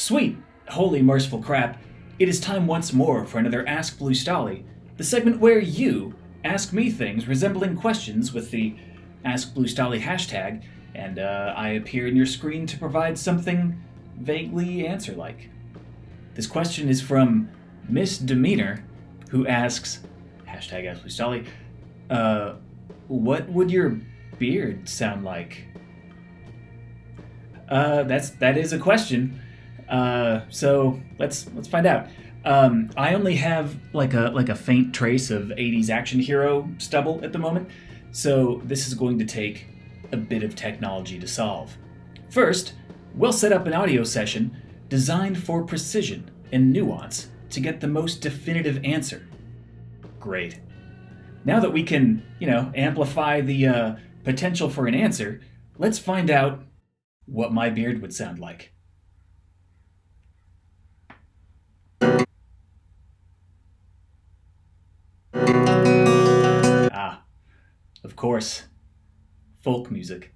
Sweet, holy merciful crap, it is time once more for another Ask Blue Stahli, the segment where you ask me things resembling questions with the Ask Blue Stahli hashtag, and I appear in your screen to provide something vaguely answer-like. This question is from Miss Demeanor, who asks, hashtag Ask Blue Stahli, what would your beard sound like? That is a question. So let's find out. I only have like a faint trace of 80s action hero stubble at the moment, so this is going to take a bit of technology to solve. First, we'll set up an audio session designed for precision and nuance to get the most definitive answer. Great. Now that we can, amplify the potential for an answer, let's find out what my beard would sound like. Ah, of course, folk music.